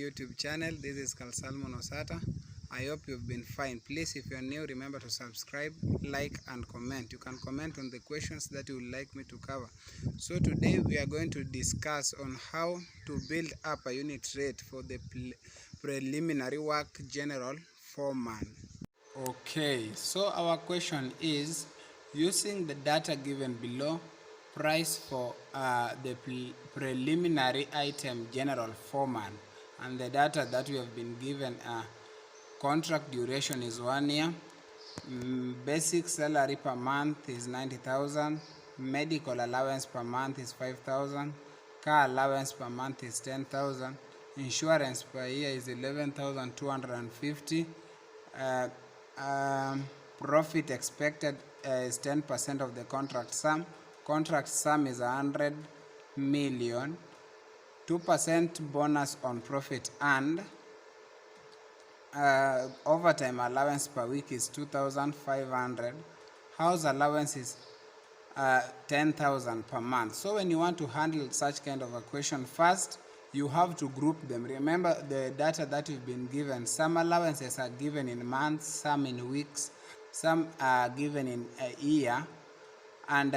YouTube channel. This is Salmon Osata. I hope you've been fine. Please, if you're new, remember to subscribe, like and comment. You can comment on the questions that you would like me to cover. So today we are going to discuss on how to build up a unit rate for the preliminary work general foreman. Okay, so our question is, using the data given below, price for the preliminary item general foreman, and the data that we have been given, contract duration is 1 year, basic salary per month is 90,000, medical allowance per month is 5,000, car allowance per month is 10,000, insurance per year is 11,250, profit expected is 10% of the contract sum. Contract sum is 100 million. 2% bonus on profit earned. Overtime allowance per week is 2,500. House allowance is 10,000 per month. So when you want to handle such kind of a question, first you have to group them. Remember the data that you've been given. Some allowances are given in months, some in weeks, some are given in a year, and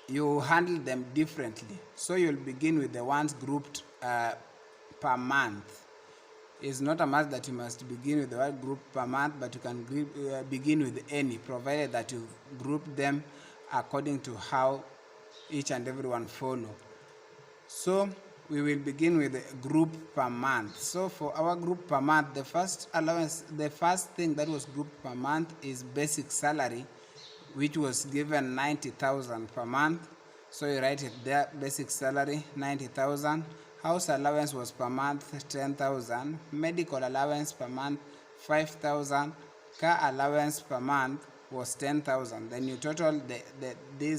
you handle them differently. So you'll begin with the ones grouped per month. It's not a must that you must begin with the word group per month, but you can begin with any, provided that you group them according to how each and every one follow. So we will begin with the group per month. So for our group per month, the first allowance, the first thing that was grouped per month is basic salary, which was given 90,000 per month. So you write it there, basic salary 90,000. House allowance was per month 10,000. Medical allowance per month 5,000. Car allowance per month was 10,000. Then you total the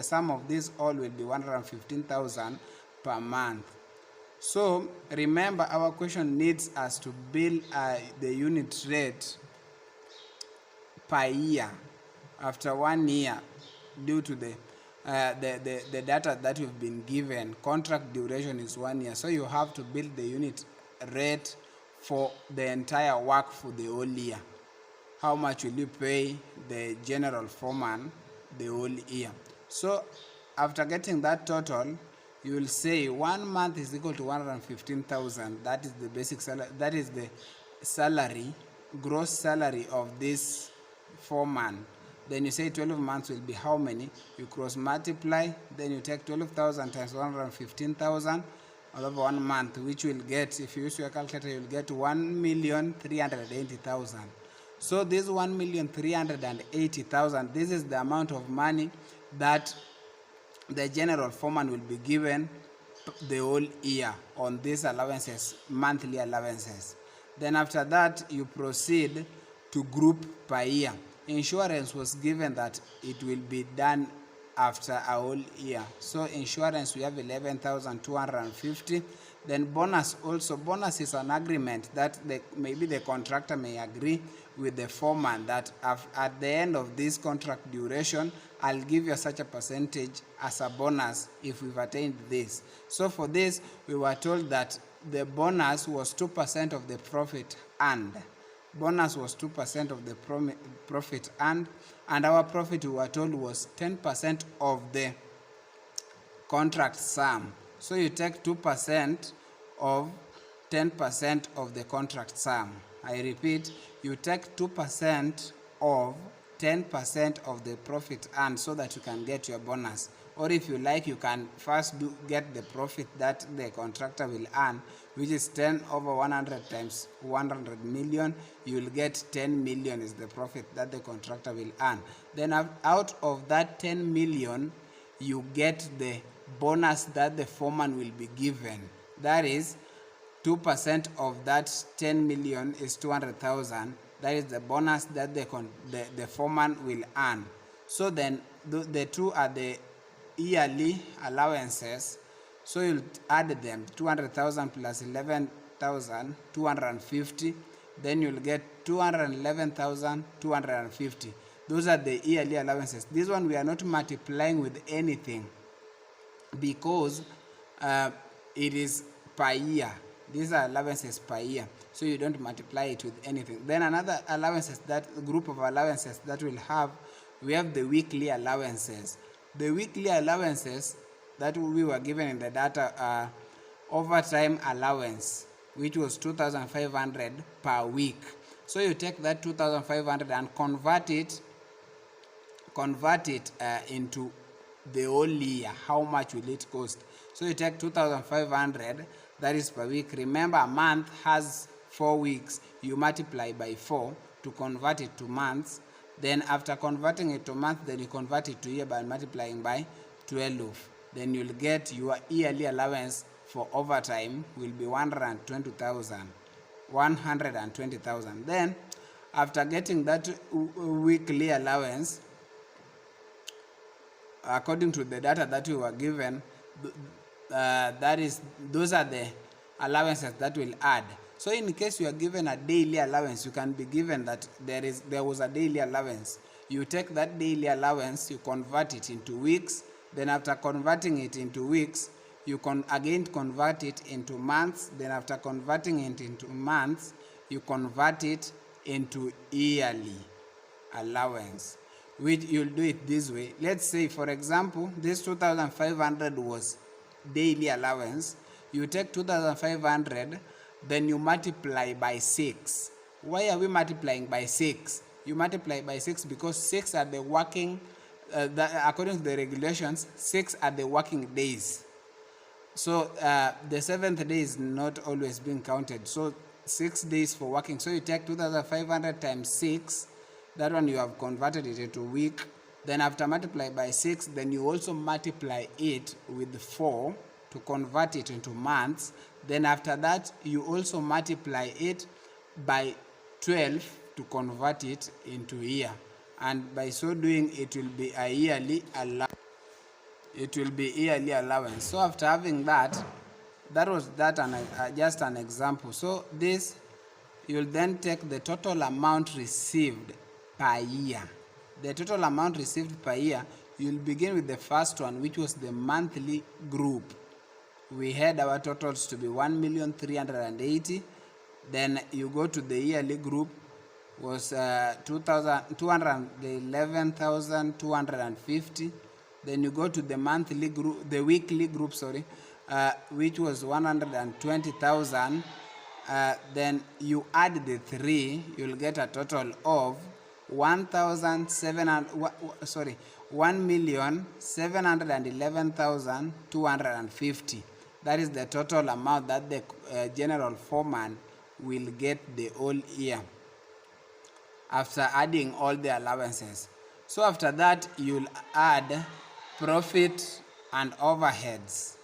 sum of these all will be 115,000 per month. So remember, our question needs us to build the unit rate per year after 1 year due to the data that you've been given. Contract duration is 1 year, so you have to build the unit rate for the entire work for the whole year. How much will you pay the general foreman the whole year? So after getting that total, you will say 1 month is equal to 115,000. That is the basic salary, that is the salary, gross salary of this foreman. Then you say 12 months will be how many? You cross multiply, then you take 12,000 times 115,000 all over 1 month, which will get, if you use your calculator, you will get 1,380,000. So this 1,380,000, this is the amount of money that the general foreman will be given the whole year on these allowances, monthly allowances. Then after that, you proceed to group per year. Insurance was given that it will be done after a whole year. So insurance, we have 11,250. Then bonus also. Bonus is an agreement that maybe the contractor may agree with the foreman that at the end of this contract duration, I'll give you such a percentage as a bonus if we've attained this. So for this, we were told that the bonus was 2% of the profit earned. Bonus was 2% of the profit earned, and our profit, we were told, was 10% of the contract sum. So you take 2% of 10% of the contract sum. I repeat, you take 2% of 10% of the profit earned so that you can get your bonus. Or if you like, you can first get the profit that the contractor will earn, which is 10 over 100 times 100 million. You will get 10 million is the profit that the contractor will earn. Then out of that 10 million, you get the bonus that the foreman will be given. That is 2% of that 10 million is 200,000. That is the bonus that the foreman will earn. So then the two are the yearly allowances. So you'll add them, 200,000 plus 11,250. Then you'll get 211,250. Those are the yearly allowances. This one we are not multiplying with anything because it is per year. These are allowances per year, so you don't multiply it with anything. Then another allowances, that group of allowances that we'll have, we have the weekly allowances. The weekly allowances that we were given in the data are overtime allowance, which was 2,500 per week. So you take that 2,500 and convert it into the whole year. How much will it cost? So you take 2,500, that is per week. Remember, a month has 4 weeks. You multiply by 4 to convert it to months. Then after converting it to month, then you convert it to year by multiplying by 12. Then you'll get your yearly allowance for overtime will be 120,000. Then after getting that weekly allowance, according to the data that we were given, those are the allowances that will add. So in case you are given a daily allowance, you can be given that there was a daily allowance. You take that daily allowance, you convert it into weeks. Then after converting it into weeks, you can again convert it into months. Then after converting it into months, you convert it into yearly allowance, which you'll do it this way. Let's say, for example, this 2,500 was daily allowance. You take 2,500, then you multiply by 6. Why are we multiplying by 6? You multiply by 6 because 6 are the working, according to the regulations, 6 are the working days. So the 7th day is not always being counted. So 6 days for working. So you take 2,500 times 6. That one you have converted it into week. Then after multiply by 6, then you also multiply it with 4 to convert it into months. Then after that, you also multiply it by 12 to convert it into year. And by so doing, it will be a yearly allowance. So after having that was just an example. So this, you'll then take the total amount received per year. The total amount received per year, you'll begin with the first one, which was the monthly group. We had our totals to be 1,380,000. Then you go to the yearly group, was 211,250. Then you go to the monthly group, the weekly group, which was 120,000. Then you add the 3, you'll get a total of 1,711,250. That is the total amount that the general foreman will get the whole year after adding all the allowances. So after that, you'll add profit and overheads.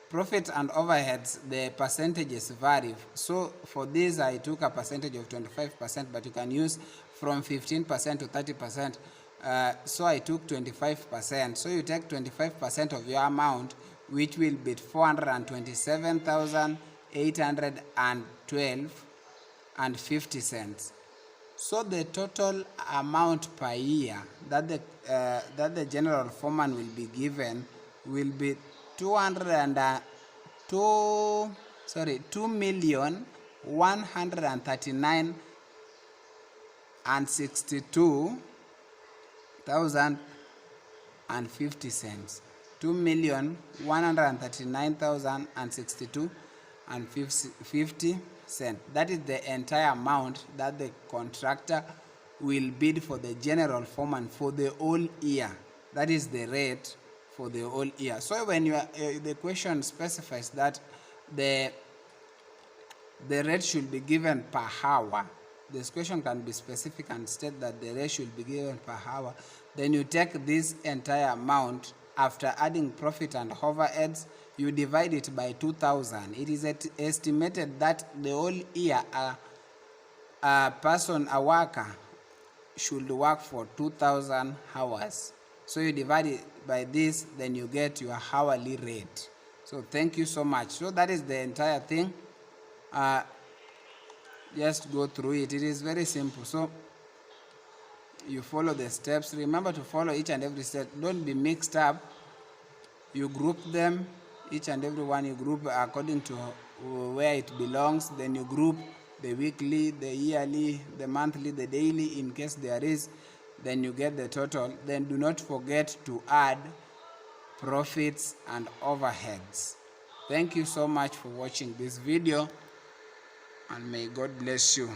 Profit and overheads, the percentages vary. So for this, I took a percentage of 25%, but you can use from 15% to 30%. So I took 25%. So you take 25% of your amount, which will be 427,812.50 cents. So the total amount per year that the general foreman will be given will be 2,139,062.50 cents. 2,139,062.50 cents. That is the entire amount that the contractor will bid for the general foreman for the whole year. That is the rate for the whole year. So when you the question specifies that the rate should be given per hour, this question can be specific and state that the rate should be given per hour. Then you take this entire amount after adding profit and overheads, you divide it by 2,000. It is estimated that the whole year a worker should work for 2,000 hours. So you divide it by this, then you get your hourly rate. So thank you so much. So that is the entire thing. Just go through it. It is very simple. So you follow the steps. Remember to follow each and every step. Don't be mixed up. You group them, each and every one you group according to where it belongs, then you group the weekly, the yearly, the monthly, the daily in case there is, then you get the total. Then do not forget to add profits and overheads. Thank you so much for watching this video, and may God bless you.